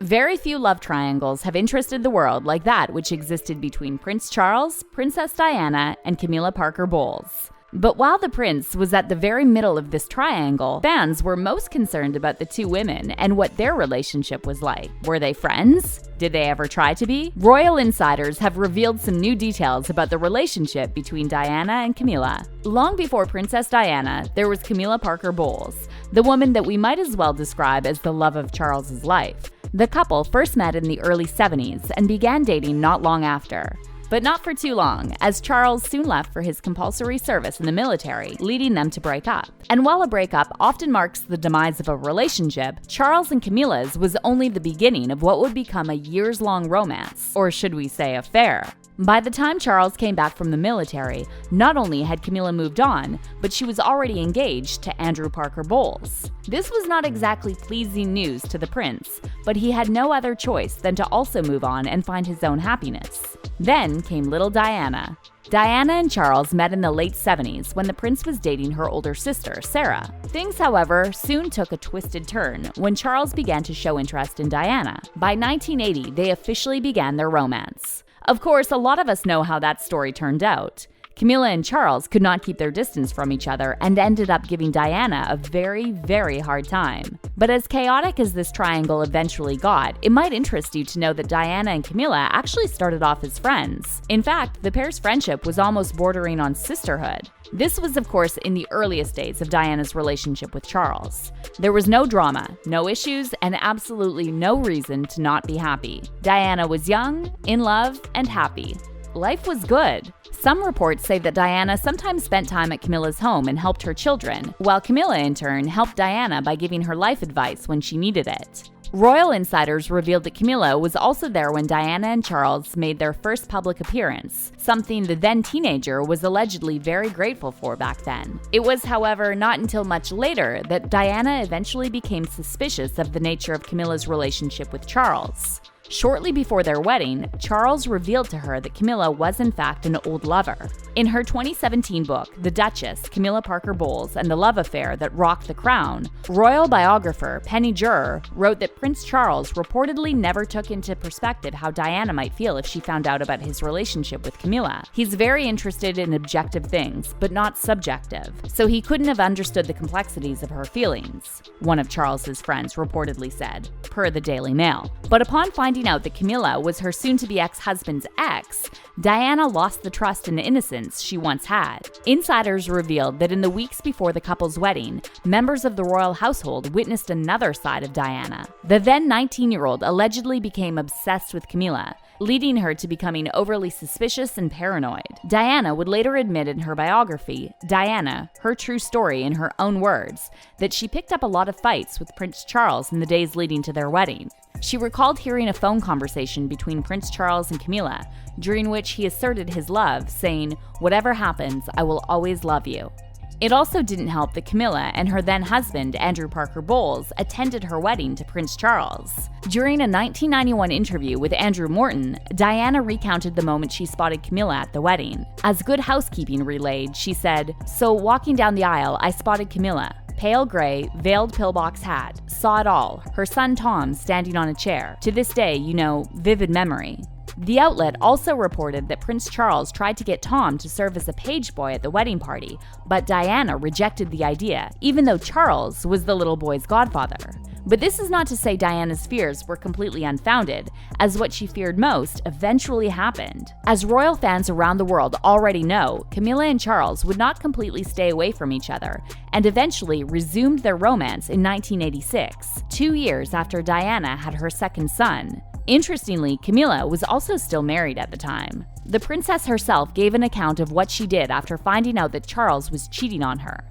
Very few love triangles have interested the world like that which existed between Prince Charles, Princess Diana, and Camilla Parker Bowles. But while the prince was at the very middle of this triangle, fans were most concerned about the two women and what their relationship was like. Were they friends? Did they ever try to be? Royal insiders have revealed some new details about the relationship between Diana and Camilla. Long before Princess Diana, there was Camilla Parker Bowles, the woman that we might as well describe as the love of Charles's life. The couple first met in the early 70s and began dating not long after. But not for too long, as Charles soon left for his compulsory service in the military, leading them to break up. And while a breakup often marks the demise of a relationship, Charles and Camilla's was only the beginning of what would become a years-long romance, or should we say affair. By the time Charles came back from the military, not only had Camilla moved on, but she was already engaged to Andrew Parker Bowles. This was not exactly pleasing news to the prince, but he had no other choice than to also move on and find his own happiness. Then came little Diana. Diana and Charles met in the late 70s when the prince was dating her older sister, Sarah. Things, however, soon took a twisted turn when Charles began to show interest in Diana. By 1980, they officially began their romance. Of course, a lot of us know how that story turned out. Camilla and Charles could not keep their distance from each other and ended up giving Diana a very, very hard time. But as chaotic as this triangle eventually got, it might interest you to know that Diana and Camilla actually started off as friends. In fact, the pair's friendship was almost bordering on sisterhood. This was, of course, in the earliest days of Diana's relationship with Charles. There was no drama, no issues, and absolutely no reason to not be happy. Diana was young, in love, and happy. Life was good. Some reports say that Diana sometimes spent time at Camilla's home and helped her children, while Camilla, in turn, helped Diana by giving her life advice when she needed it. Royal insiders revealed that Camilla was also there when Diana and Charles made their first public appearance, something the then-teenager was allegedly very grateful for back then. It was, however, not until much later that Diana eventually became suspicious of the nature of Camilla's relationship with Charles. Shortly before their wedding, Charles revealed to her that Camilla was in fact an old lover. In her 2017 book, The Duchess, Camilla Parker Bowles and the Love Affair That Rocked the Crown, royal biographer Penny Juror wrote that Prince Charles reportedly never took into perspective how Diana might feel if she found out about his relationship with Camilla. He's very interested in objective things, but not subjective, so he couldn't have understood the complexities of her feelings, one of Charles's friends reportedly said, per the Daily Mail. But upon finding out that Camilla was her soon-to-be ex-husband's ex, Diana lost the trust and innocence she once had. Insiders revealed that in the weeks before the couple's wedding, members of the royal household witnessed another side of Diana. The then 19-year-old allegedly became obsessed with Camilla, leading her to becoming overly suspicious and paranoid. Diana would later admit in her biography, Diana, Her True Story in her own words, that she picked up a lot of fights with Prince Charles in the days leading to their wedding. She recalled hearing a phone conversation between Prince Charles and Camilla, during which he asserted his love, saying, "Whatever happens, I will always love you." It also didn't help that Camilla and her then-husband, Andrew Parker Bowles, attended her wedding to Prince Charles. During a 1991 interview with Andrew Morton, Diana recounted the moment she spotted Camilla at the wedding. As Good Housekeeping relayed, she said, "So walking down the aisle, I spotted Camilla. Pale gray, veiled pillbox hat, saw it all, her son Tom standing on a chair. To this day, vivid memory." The outlet also reported that Prince Charles tried to get Tom to serve as a page boy at the wedding party, but Diana rejected the idea, even though Charles was the little boy's godfather. But this is not to say Diana's fears were completely unfounded, as what she feared most eventually happened. As royal fans around the world already know, Camilla and Charles would not completely stay away from each other, and eventually resumed their romance in 1986, 2 years after Diana had her second son. Interestingly, Camilla was also still married at the time. The princess herself gave an account of what she did after finding out that Charles was cheating on her.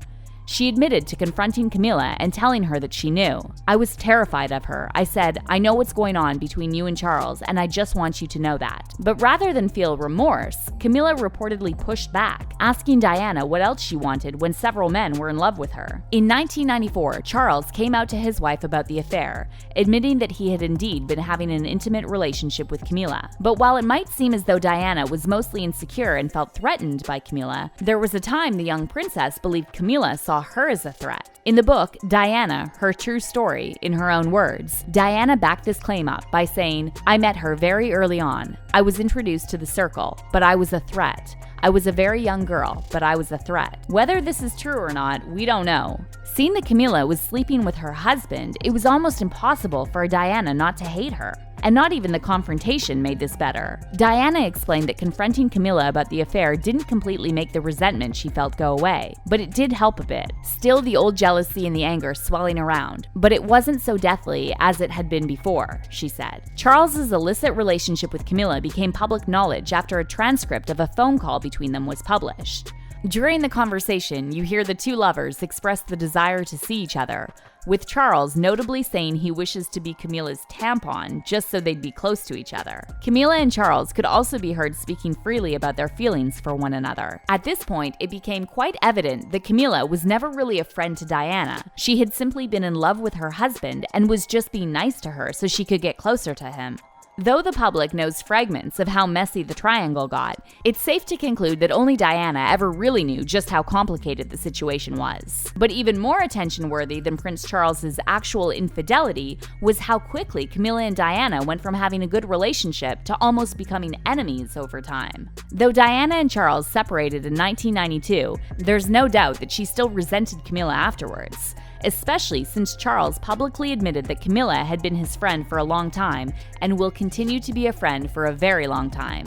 She admitted to confronting Camilla and telling her that she knew. "I was terrified of her. I said, I know what's going on between you and Charles, and I just want you to know that." But rather than feel remorse, Camilla reportedly pushed back, asking Diana what else she wanted when several men were in love with her. In 1994, Charles came out to his wife about the affair, admitting that he had indeed been having an intimate relationship with Camilla. But while it might seem as though Diana was mostly insecure and felt threatened by Camilla, there was a time the young princess believed Camilla saw saw her as a threat. In the book, Diana, Her True Story, in her own words, Diana backed this claim up by saying, "I met her very early on. I was introduced to the circle, but I was a threat. I was a very young girl, but I was a threat." Whether this is true or not, we don't know. Seeing that Camilla was sleeping with her husband, it was almost impossible for Diana not to hate her. And not even the confrontation made this better. Diana explained that confronting Camilla about the affair didn't completely make the resentment she felt go away, but it did help a bit. Still the old jealousy and the anger swelling around, but it wasn't so deathly as it had been before, she said. Charles's illicit relationship with Camilla became public knowledge after a transcript of a phone call between them was published. During the conversation, you hear the two lovers express the desire to see each other, with Charles notably saying he wishes to be Camilla's tampon just so they'd be close to each other. Camilla and Charles could also be heard speaking freely about their feelings for one another. At this point, it became quite evident that Camilla was never really a friend to Diana. She had simply been in love with her husband and was just being nice to her so she could get closer to him. Though the public knows fragments of how messy the triangle got, it's safe to conclude that only Diana ever really knew just how complicated the situation was. But even more attention-worthy than Prince Charles's actual infidelity was how quickly Camilla and Diana went from having a good relationship to almost becoming enemies over time. Though Diana and Charles separated in 1992, there's no doubt that she still resented Camilla afterwards, especially since Charles publicly admitted that Camilla had been his friend for a long time and will continue to be a friend for a very long time.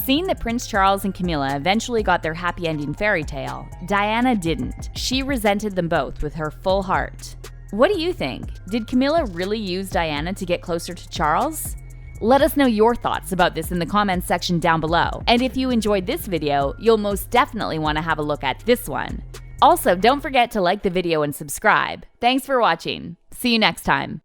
Seeing that Prince Charles and Camilla eventually got their happy ending fairy tale, Diana didn't. She resented them both with her full heart. What do you think? Did Camilla really use Diana to get closer to Charles? Let us know your thoughts about this in the comments section down below. And if you enjoyed this video, you'll most definitely want to have a look at this one. Also, don't forget to like the video and subscribe. Thanks for watching. See you next time.